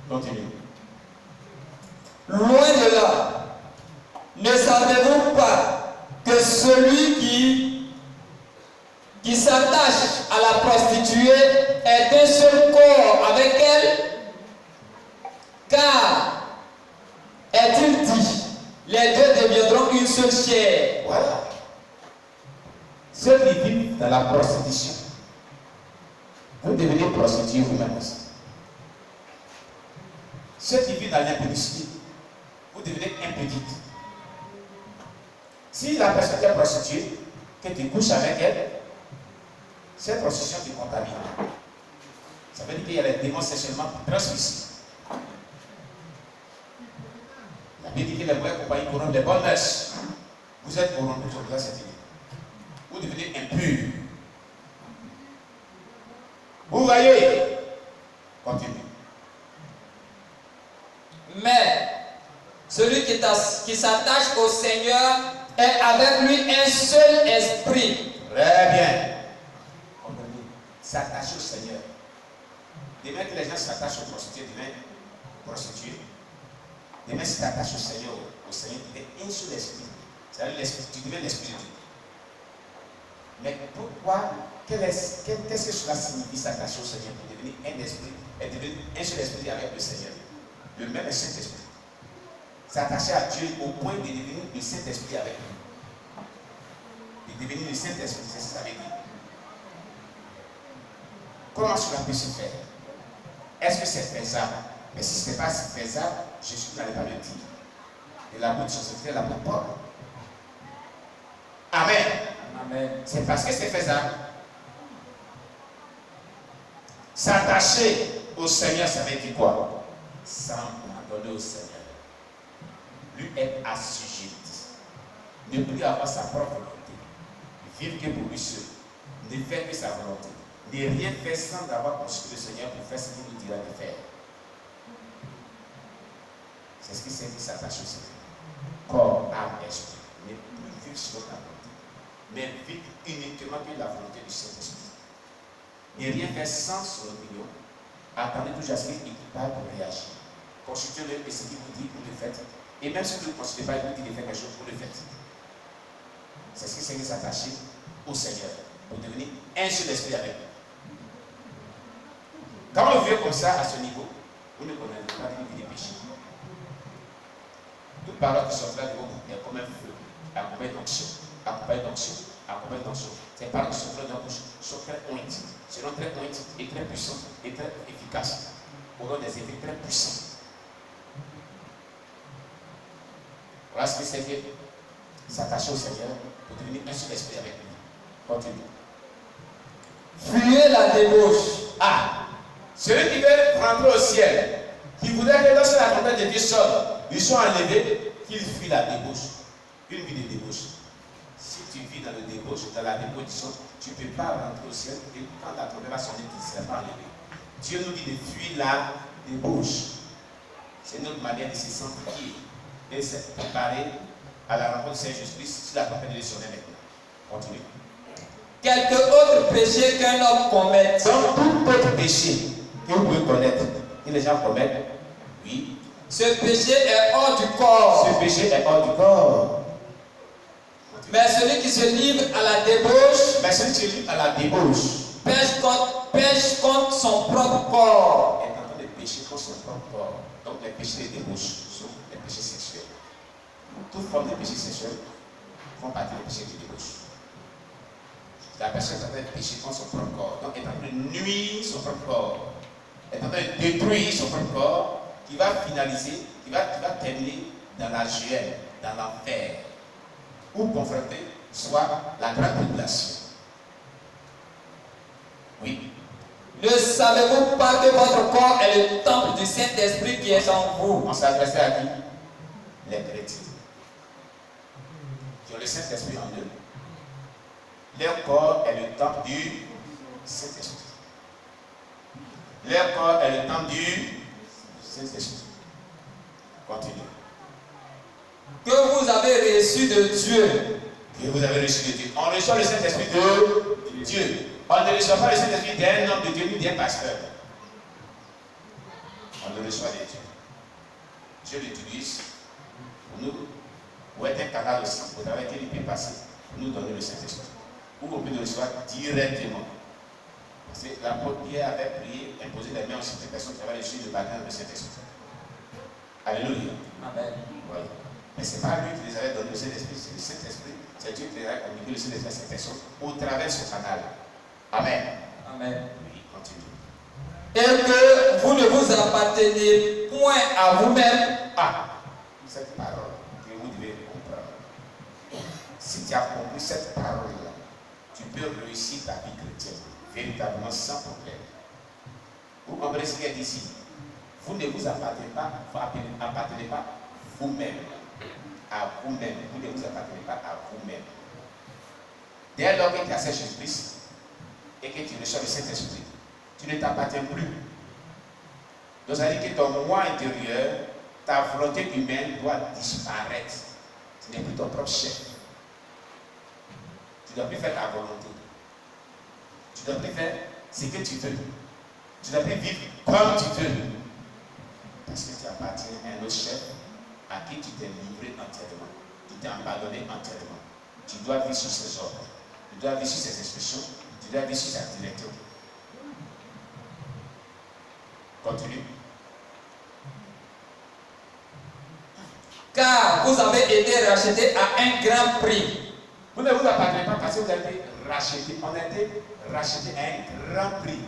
Continue. Loin de là, ne savez-vous pas que celui qui s'attache à la prostituée est un seul corps avec elle? Car, est-il dit, les deux deviendront une seule chair. Voilà. Ceux qui vivent dans la prostitution, vous devenez prostitué vous-même aussi. Ceux qui vivent dans l'impudicité, vous devenez impudite. Si la personne est prostituée, que tu couches avec elle, cette prostitution te contamine. Ça veut dire qu'il y a les démons sexuellement transmissibles. La Bible dit que les mauvaises compagnies corrompent les bonnes mœurs. Vous êtes corrompus sur ça, cette idée. Vous devenez impur. Vous voyez? Continue. Mais celui qui s'attache au Seigneur est avec lui un seul esprit. Très bien. Comprenez? S'attacher au Seigneur. Demain que les gens s'attachent aux prostituées, deviennent prostituées. Demain, si tu t'attaches au Seigneur, tu deviens un seul esprit. C'est-à-dire tu deviens l'esprit de Dieu. Mais pourquoi? Qu'est-ce que cela signifie s'attacher au Seigneur pour devenir un esprit et devenir un seul esprit avec le Seigneur? Le même Saint-Esprit. S'attacher à Dieu au point de devenir le Saint-Esprit avec lui. De devenir le Saint-Esprit, c'est ce que ça veut dire. Comment cela peut se faire? Est-ce que c'est faisable? Mais si ce n'est pas faisable, Jésus n'allait pas le dire. Et la bouche de la bouche Paul. Amen. Amen. C'est parce que c'est faisable. S'attacher au Seigneur, ça veut dire quoi? S'abandonner au Seigneur. Lui être assujetti. Ne plus avoir sa propre volonté. Vivre que pour lui seul. Ne faire que sa volonté. Ne rien faire sans avoir consulté le Seigneur pour faire ce qu'il nous dira de faire. C'est ce qui signifie s'attacher au Seigneur. Corps, âme, esprit. Ne plus vivre selon ta volonté, mais vivre uniquement que la volonté du Saint-Esprit. Ne rien faire sans son opinion. Attendez toujours à ce qu'il parle pour réagir. Consultez-le et ce qu'il vous dit, vous le faites. Et même si vous ne le consultez pas, il vous dit de faire quelque chose, vous le faites. C'est ce qui signifie s'attacher au Seigneur pour devenir un seul esprit avec lui. Quand on vit comme ça, à ce niveau, vous ne connaissez pas de vie des péchés. Toute parole qui sortira de vos bouches est comme un feu, accompagné d'onction, accompagné d'onction, accompagné d'onction. Ces paroles qui sortiront de vos bouches sont très pointues, seront très pointues et très puissantes et très efficaces, auront des effets très puissants. Voilà ce que c'est que s'attacher au Seigneur pour devenir un seul esprit avec lui. Continue. Fuyez la débauche. Ah, celui qui veut rentrer au ciel, qui voudrait que lorsque la tempête de Dieu sort, ils sont enlevés, qu'ils fuient la débauche. Une vie de débauche. Si tu vis dans le débauche, dans la débauche, tu ne peux pas rentrer au ciel et quand la tempête va sonner, tu ne seras pas enlevé. Dieu nous dit de fuir la débauche. C'est notre manière de se sanctifier et de se préparer à la rencontre de Saint Jésus-Christ si la tempête de Dieu sonnait maintenant. Continue. Quelque autre péché qu'un homme commette. Donc, tout autre péché que vous pouvez connaître, que les gens commettent, oui. Ce péché est hors du corps. Ce péché est hors du corps. Mais celui qui se livre à la débauche, pêche contre son propre corps. Est en train de pécher contre son propre corps. Donc les péchés de débauche sont les péchés sexuels. Toute forme de péché sexuel font partie des péchés de débauche. La personne est en train de pécher contre son propre corps. Donc est en train de nuire son propre corps. Est en train de détruire son propre corps, qui va finaliser, qui va terminer dans la géhenne, dans l'enfer, ou confronter soit la grande tribulation. Oui. Ne savez-vous pas que votre corps est le temple du Saint-Esprit qui est en vous? On s'adressait à qui? Les chrétiens. Qui ont le Saint-Esprit en eux. Leur corps est le temple du Saint-Esprit. Leur corps est le temple du Saint-Esprit. Continue. Que vous avez reçu de Dieu. Que vous avez reçu de Dieu. On reçoit le Saint-Esprit de Dieu. On ne reçoit pas le Saint-Esprit d'un homme de Dieu ni d'un pasteur. On le reçoit de Dieu. Dieu l'utilise pour nous, pour être un canal aussi, au travers lequel il peut passer, pour nous donner le Saint-Esprit. Ou on peut le recevoir directement. Parce que l'apôtre Pierre avait prié, imposé les mains sur des personnes qui avaient reçu le baptême du Saint-Esprit. Alléluia. Amen. Oui. Mais ce n'est pas lui qui les avait donné le Saint-Esprit, c'est le Saint-Esprit. C'est Dieu qui les a communiqué le Saint-Esprit à ces personnes au travers de ce canal. Amen. Amen. Oui, continue. Et que vous ne vous appartenez point à vous-même. Ah, cette parole que vous devez comprendre. Si tu as compris cette parole-là, tu peux réussir ta vie chrétienne véritablement sans problème. Vous comprenez ce qu'elle dit ici? Vous ne vous appartenez pas vous-même. À vous-même. Vous ne vous appartenez pas à vous-même. Dès lors que tu acceptes Jésus-Christ et que tu reçois le Saint-Esprit, tu ne t'appartiens plus. Donc ça veut dire que ton moi intérieur, ta volonté humaine doit disparaître. Tu n'es plus ton propre chef. Tu ne dois plus faire ta volonté. Tu ne dois plus faire ce que tu veux. Tu ne dois plus vivre comme tu veux. Parce que tu appartiens à un autre chef à qui tu t'es livré entièrement. Tu t'es abandonné entièrement. Tu dois vivre sous ses ordres. Tu dois vivre sous ses instructions. Tu dois vivre sous sa direction. Continue. Car vous avez été rachetés à un grand prix. Vous ne vous appartenez pas parce que vous avez été rachetés. On a été rachetés à un grand prix.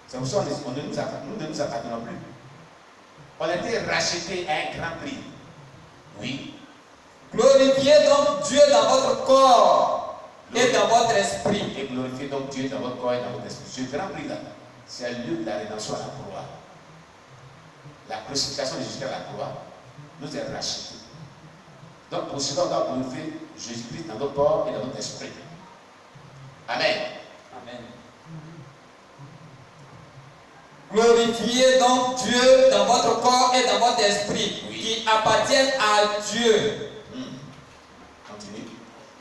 C'est pour ça que nous ne nous appartenons plus. On a été rachetés à un grand prix. Oui. Glorifiez donc Dieu dans votre corps et dans votre esprit. Et glorifiez donc Dieu dans votre corps et dans votre esprit. Ce grand prix là, c'est le lieu de la rédemption à la croix. La crucifixion de Jésus à la croix nous est rachetés. Donc pour cela, on doit glorifier Jésus-Christ dans notre corps et dans notre esprit. Amen. Amen. Glorifiez donc Dieu dans votre corps et dans votre esprit, oui, qui appartiennent à Dieu. Continue.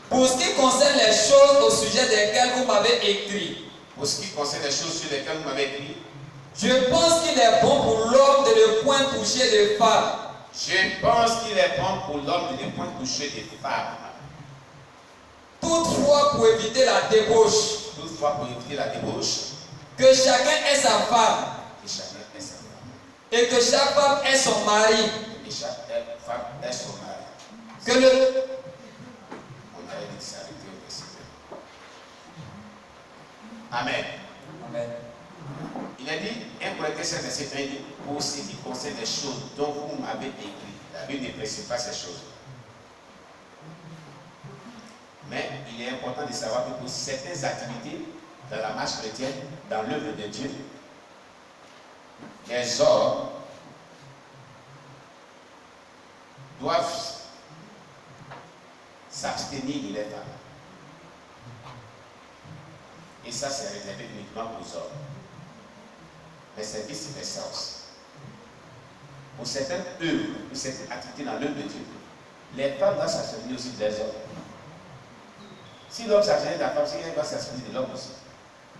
Pour ce qui concerne les choses au sujet desquelles vous m'avez écrit. Pour ce qui concerne les choses sur lesquelles vous m'avez écrit. Je pense qu'il est bon pour l'homme de ne point toucher de femme. Je pense qu'il est bon pour l'homme de ne point toucher des femmes. Toutefois, pour éviter la débauche. Toutefois, pour éviter la débauche. Que chacun ait sa femme. Que chacun ait sa femme. Et que chaque femme ait son mari. Et que chaque femme ait son mari. Que le... On a dit ça avec au verset. Amen. Amen. Il a dit, 1 Corinthiens 7, verset 1, pour ce qui concerne les choses dont vous m'avez écrit. La Bible ne précise pas ces choses. Mais il est important de savoir que pour certaines activités dans la marche chrétienne, dans l'œuvre de Dieu, les hommes doivent s'abstenir de les femmes. Et ça, c'est réservé uniquement aux hommes. Mais c'est vice-versa aussi. Pour certaines œuvres, pour certaines activités dans l'œuvre de Dieu, les femmes doivent s'abstenir aussi des hommes. Si l'homme s'abstenait de la femme, c'est qu'elle doit s'abstenir de l'homme aussi.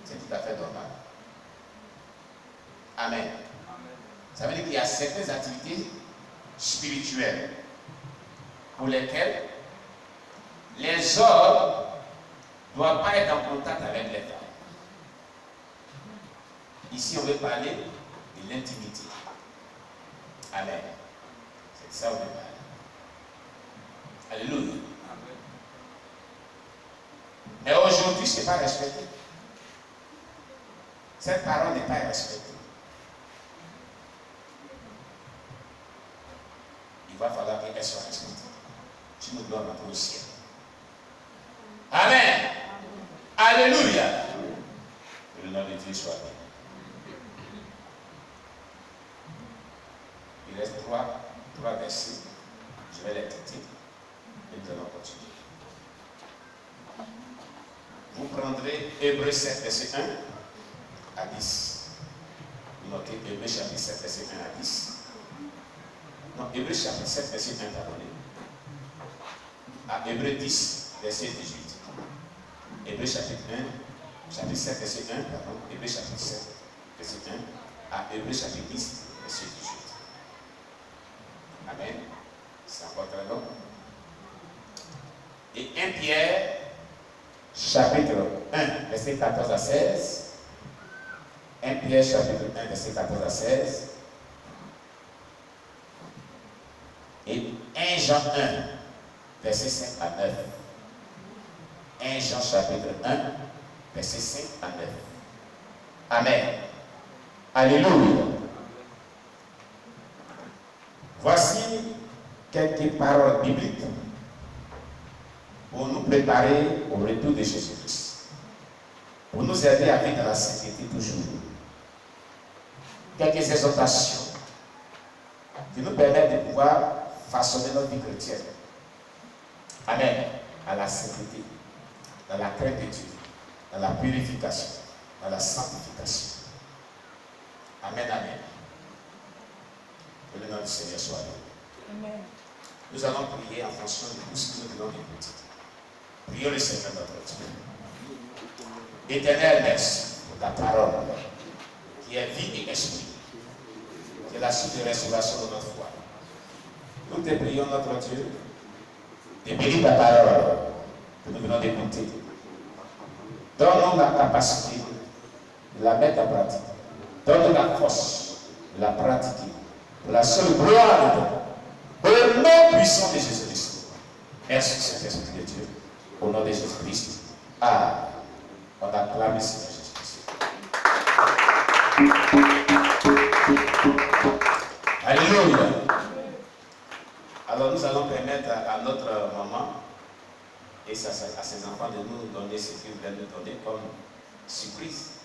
C'est tout à fait normal. Amen. Ça veut dire qu'il y a certaines activités spirituelles pour lesquelles les hommes ne doivent pas être en contact avec les femmes. Ici, on veut parler de l'intimité. Amen. C'est ça qu'on veut parler. Alléluia. Mais aujourd'hui, ce n'est pas respecté. Cette parole n'est pas respectée. Il va falloir qu'elle soit respectée. Si nous devons rentrer au ciel. Amen. Alléluia. Que le nom de Dieu soit béni. Il reste trois versets. Je vais les traiter et nous allons continuer. Vous prendrez Hébreux 7, verset 1 à 10. Vous notez Hébreux chapitre 7, verset 1 à 10. Non, Hébreux chapitre 7, verset 1, pardonnez. À Hébreux 10, verset 18. Hébreux chapitre 7, verset 1, pardon. Hébreux chapitre 7, verset 1 à Hébreux chapitre 10, verset 18. Amen. C'est encore très long. Et 1 Pierre, chapitre 1, verset 14 à 16. 1 Pierre, chapitre 1, verset 14 à 16. Et 1 Jean 1, verset 5 à 9. 1 Jean, chapitre 1, verset 5 à 9. Amen. Alléluia. Voici quelques paroles bibliques pour nous préparer au retour de Jésus-Christ, pour nous aider à vivre dans la sainteté toujours. Quelques exhortations qui nous permettent de pouvoir façonner notre vie chrétienne. Amen. À la sainteté, dans la crainte de Dieu, dans la purification, dans la sanctification. Amen, amen. Que le nom du Seigneur soit loué. Amen. Nous allons prier en fonction de tout ce que nous venons d'écouter. Prions le Seigneur notre Dieu. Éternel, merci pour ta parole qui est vie et esprit, qui est la source de restauration de notre foi. Nous te prions, notre Dieu, de bénir ta parole que nous venons d'écouter. Donne-nous la capacité de la mettre en pratique. Donne-nous la force de la pratiquer. Pour la seule gloire de Dieu. Au nom puissant de Jésus-Christ. Merci, Saint-Esprit de Dieu. Au nom de Jésus-Christ. Ah, on acclame le Seigneur Jésus-Christ. Alléluia. Alors nous allons permettre à notre maman et à ses enfants de nous donner ce qu'ils voulaient nous donner comme surprise.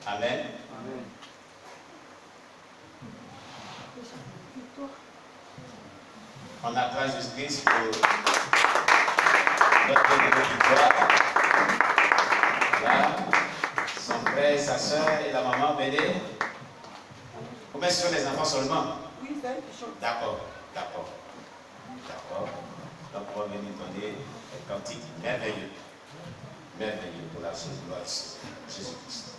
Amen. Amen. On acclame Jésus-Christ pour notre Dieu de victoire. Là, son frère, sa soeur et la maman, venez. Combien sont les enfants seulement? Oui, c'est d'accord, d'accord. D'accord. Donc, on va venir donner un cantique merveilleux. Merveilleux pour la gloire de Jésus-Christ.